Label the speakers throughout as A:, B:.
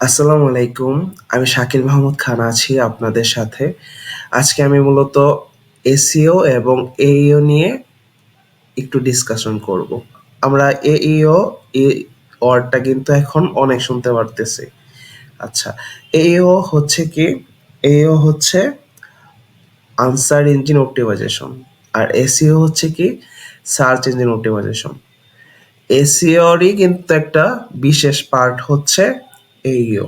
A: আসসালামু আলাইকুম। আমি শাকিল মাহমুদ খান আছি আপনাদের সাথে। আজকে আমি মূলত এসইও এবং এইও নিয়ে একটু ডিসকাশন করব। আমরা এইও এই ওয়ার্ডটা কিন্তু এখন অনেক শুনতে পারতেছি। আচ্ছা, এইও হচ্ছে কি? এইও হচ্ছে আনসার ইঞ্জিন অপটিমাইজেশন। আর এসইও হচ্ছে কি? Search engine optimisation. এসইওরই কিন্তু একটা বিশেষ পার্ট হচ্ছে এইও।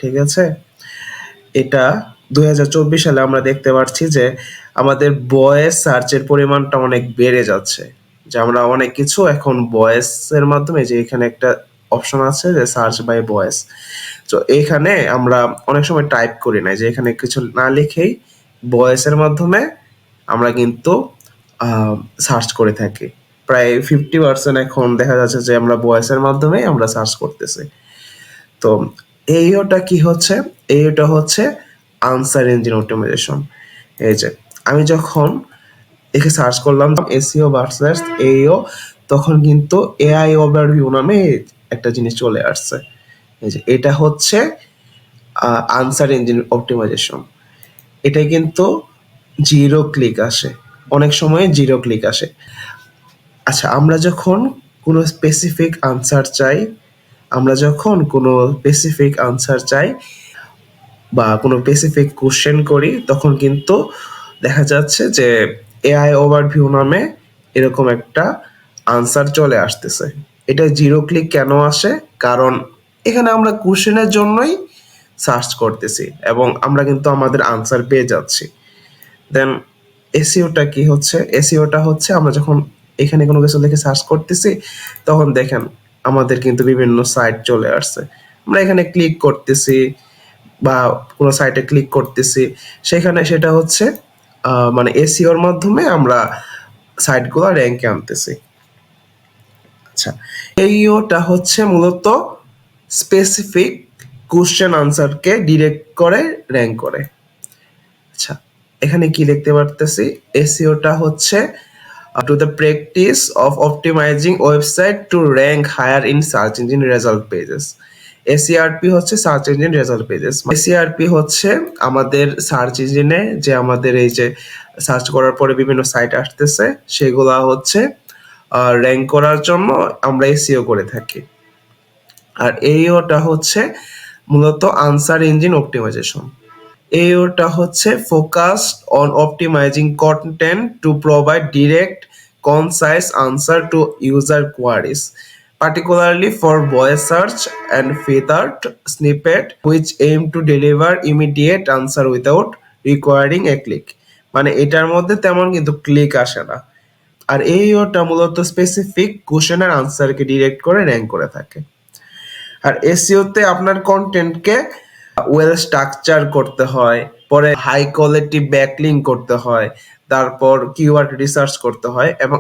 A: ঠিক আছে? এটা 2024 সালে আমরা দেখতে পাচ্ছি যে আমাদের ভয়েস সার্চের পরিমাণটা অনেক বেড়ে যাচ্ছে। যে আমরা অনেক কিছু এখন ভয়েসের মাধ্যমে, যে এখানে একটা অপশন আছে যে সার্চ বাই ভয়েস। তো এখানে আমরা অনেক সময় টাইপ করি না, যে এখানে কিছু না লিখেই ভয়েসের মাধ্যমে আমরা কিন্তু সার্চ করে থাকি। প্রায় 50% এখন দেখা যাচ্ছে যে আমরা ভয়েসের মাধ্যমে আমরা সার্চ করতেছি। তো এইটা কি হচ্ছে? এইটা হচ্ছে আনসার ইঞ্জিন অপটিমাইজেশন। এই যে আমি যখন একে সার্চ করলাম এসইও ভার্সেস এইও, তখন কিন্তু এআই ওভারভিউ নামে একটা জিনিস চলে আসছে। এই যে এটা হচ্ছে আনসার ইঞ্জিন অপটিমাইজেশন। এটা কিন্তু জিরো ক্লিক আসে, অনেক সময় জিরো ক্লিক আসে। আচ্ছা, আমরা যখন কোনো স্পেসিফিক আনসার চাই, আমরা যখন কোনো স্পেসিফিক আনসার চাই বা কোনো স্পেসিফিক কোশ্চেন করি, তখন কিন্তু দেখা যাচ্ছে যে এআই ওভারভিউ নামে এরকম একটা আনসার চলে আসতেছে। এটা জিরো ক্লিক কেন আসে? কারণ এখানে আমরা কোশ্চেনের জন্যই সার্চ করতেছি এবং আমরা কিন্তু আমাদের আনসার পেয়ে যাচ্ছি। দেন এসইওটা কি হচ্ছে? এসইওটা হচ্ছে আমরা যখন এখানে কোনো কিছু লিখে সার্চ করতেছি, তখন দেখেন আমাদের কিন্তু বিভিন্ন সাইট চলে আসছে। আমরা এখানে ক্লিক করতেছি বা কোনো সাইটে ক্লিক করতেছি, সেখানে সেটা হচ্ছে মানে এসইওর মাধ্যমে আমরা সাইটগুলো র্যাঙ্কে আনতেছি। আচ্ছা, এইওটা হচ্ছে মূলত স্পেসিফিক কোশ্চেন আনসারকে ডিরেক্ট করে র্যাঙ্ক করে। আচ্ছা, এখানে কি দেখতে পারতেছি? এসইওটা হচ্ছে to the practice of optimising website to rank higher in search engine result pages. SERP হচ্ছে search engine result pages. SERP হচ্ছে আমাদের সার্চ ইঞ্জিনে যে আমাদের এই যে সার্চ করার পরে বিভিন্ন সাইট আসতেছে, সেগুলা হচ্ছে র্যাঙ্ক করার জন্য আমরা এসইও করে থাকি। আর এইওটা হচ্ছে মূলত আনসার ইঞ্জিন অপটিমাইজেশন। এইওটা হচ্ছে focused on optimising content to provide direct concise answer to user queries, particularly for voice search and featured snippet which aim to deliver immediate answer without requiring a click। মানে এটার মধ্যে তেমন কিন্তু click আসে না। আর এইওটা মূলত স্পেসিফিক কোশ্চেনের আনসারকে direct করে র্যাঙ্ক করে থাকে। আর এসইওতে আপনার কন্টেন্টকে ওয়েল স্ট্রাকচার করতে হয়, পরে হাই কোয়ালিটি ব্যাকলিঙ্ক করতে হয়, তারপর কিওয়ার্ড রিসার্চ করতে হয় এবং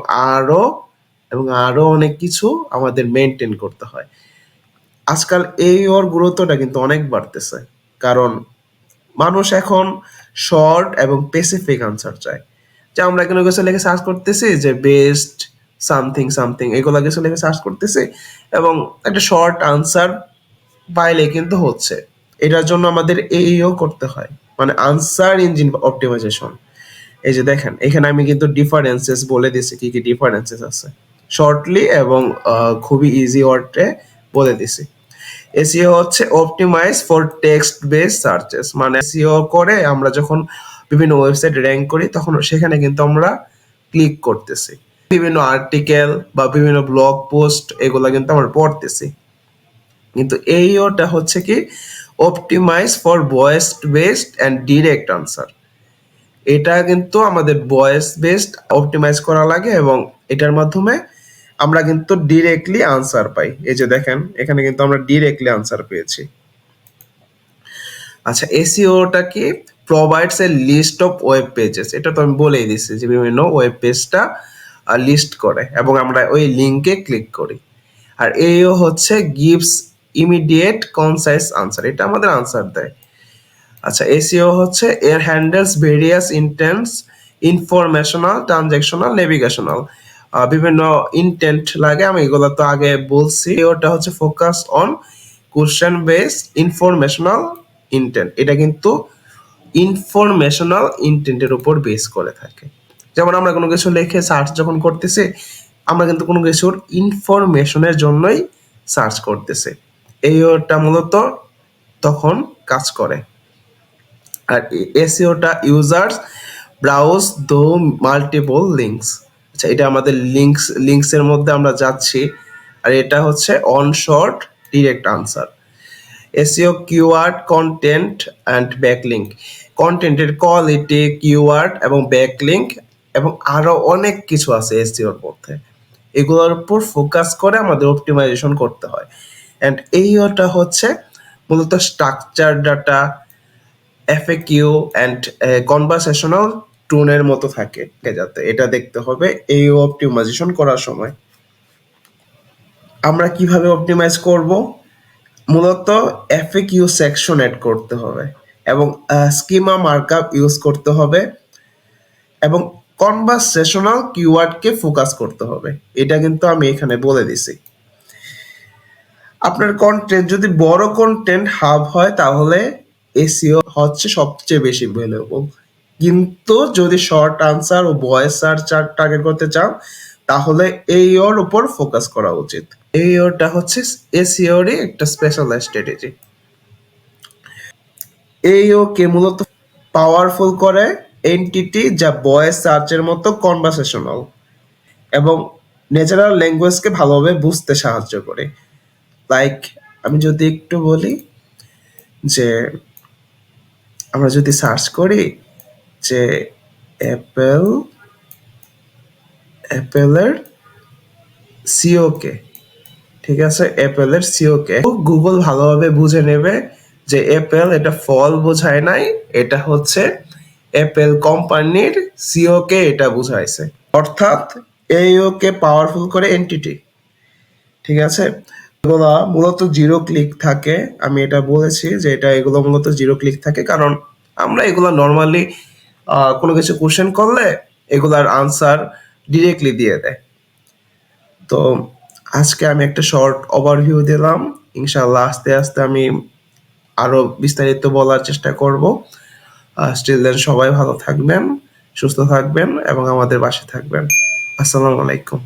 A: আরো অনেক কিছু আমাদের মেনটেন করতে হয়। আজকাল এই ওর গুরুত্বটা কিন্তু অনেক বাড়তেছে, কারণ মানুষ এখন শর্ট এবং স্পেসিফিক আনসার চায়। যে আমরা কোনো কিছু লিখে সার্চ করতেছি যে বেস্ট সামথিং সামথিং, এগুলো কিছু লিখে সার্চ করতেছি এবং একটা শর্ট আনসার পাইলে কিন্তু হচ্ছে। এটার জন্য আমাদের এইও করতে হয়, মানে আনসার ইঞ্জিন অপটিমাইজেশন। এই যে দেখেন এখানে আমি কিন্তু ডিফারেন্সেস বলে দিছি, কি কি ডিফারেন্সেস আছে শর্টলি এবং খুবই ইজি ওয়ার্ডে বলে দিছি। এসইও হচ্ছে optimize for text based searches, মানে এসইও করে আমরা যখন বিভিন্ন ওয়েবসাইট র্যাঙ্ক করি, তখন সেখানে কিন্তু আমরা ক্লিক করতেছি, বিভিন্ন আর্টিকেল বা বিভিন্ন ব্লগ পোস্ট এগুলো কিন্তু আমরা পড়তেছি। কিন্তু এইওটা হচ্ছে কি optimize for voice based and direct answer. এটা কিন্তু আমাদের ভয়েস বেসড অপটিমাইজ করা লাগে এবং এটার মাধ্যমে আমরা কিন্তু ডিরেক্টলি আনসার পাই। এই যে দেখেন এখানে কিন্তু আমরা ডিরেক্টলি আনসার পেয়েছি। আচ্ছা, এসইওটা কি provides a list of web pages. এটা তো আমি বলেই দিচ্ছি যে বিভিন্ন ওয়েব পেজটা লিস্ট করে এবং আমরা ওই লিঙ্কে ক্লিক করি। আর এইও হচ্ছে গিভস ইমিডিয়েট কনসাইজ আনসার, এটা আমাদের আনসার দেয়। আচ্ছা, এসইও হচ্ছে এর handles various intents informational transactional navigational, বিভিন্ন ইন্টেন্ট লাগে, আমি এগুলো তো আগে বলছি। ওটা হচ্ছে focus on question base informational intent, এটা কিন্তু ইনফরমেশনাল ইন্টেন্টের উপর বেস করে থাকে। যেমন আমরা কোনো কিছু লিখে সার্চ যখন করতেছি, আমরা কিন্তু কোনো কিছুর ইনফরমেশনের জন্যই সার্চ করতেছি, এইটা মূলত তখন কাজ করে। আর এসইওটা ইউজার্স ব্রাউজ দো মাল্টিপল লিঙ্কস। আচ্ছা, এটা আমাদের লিঙ্কসের মধ্যে আমরা যাচ্ছি, আর এটা হচ্ছে on short direct answer. SEO keyword content and backlink, কন্টেন্টের কোয়ালিটি, কিওয়ার্ড এবং ব্যাকলিঙ্ক এবং আরো অনেক কিছু আছে এসইওর মধ্যে, এগুলোর উপর ফোকাস করে আমাদের অপটিমাইজেশন করতে হয়। অ্যান্ড এইটা হচ্ছে মূলত structure data, FAQ and conversational টোনের মতো থাকে, যাতে এটা দেখতে হবে এই অপটিমাইজেশন করার সময়। আমরা কিভাবে অপটিমাইজ করব? মূলত এফএকিউ সেকশন অ্যাড করতে হবে এবং স্কিমা মার্কআপ ইউজ করতে হবে এবং কনভারসেশনাল কিওয়ার্ডকে ফোকাস করতে হবে। এটা কিন্তু আমি এখানে বলে দিছি। আপনার কন্টেন্ট যদি বড় কন্টেন্ট হাব হয় তাহলে এসইও হচ্ছে সবচেয়ে বেশি ভ্যালুয়েবল, কিন্তু যদি শর্ট আনসার ও ভয়েস সার্চ টার্গেট করতে চান তাহলে এইওর উপর ফোকাস করা উচিত। এইওটা হচ্ছে এসইওরই একটা স্পেশাল স্ট্র্যাটেজি। এইও কে মূলত পাওয়ারফুল করে এন্টিটি যা ভয়েস সার্চের মতো কনভারসেশনাল এবং ন্যাচারাল ল্যাঙ্গুয়েজকে ভালোভাবে বুঝতে সাহায্য করে। লাইক আমি যদি একটু বলি যে আমরা যদি সার্চ করি যে অ্যাপেলের সিও কে, ঠিক আছে, অ্যাপেলের সিও কে গুগল ভালোভাবে বুঝে নেবে যে অ্যাপেল এটা ফল বোঝায় নাই, এটা হচ্ছে অ্যাপেল কোম্পানির সিও কে এটা বুঝাইছে, অর্থাৎ এইও কে পাওয়ারফুল করে এন্টিটি। ঠিক আছে, এগুলো মূলত জিরো ক্লিক থাকে, আমি এটা বলেছি যে এগুলো মূলত জিরো ক্লিক থাকে, কারণ আমরা এগুলো নর্মালি কোনো কিছু কোশ্চেন করলে এগুলার আনসার ডিরেক্টলি দিয়ে দেয়। তো আজকে আমি একটা শর্ট ওভারভিউ দিলাম, ইনশাআল্লাহ আস্তে আস্তে আমি আরো বিস্তারিত বলার চেষ্টা করব। স্টিল দেন সবাই ভালো থাকবেন, সুস্থ থাকবেন এবং আমাদের পাশে থাকবেন। আসসালামু আলাইকুম।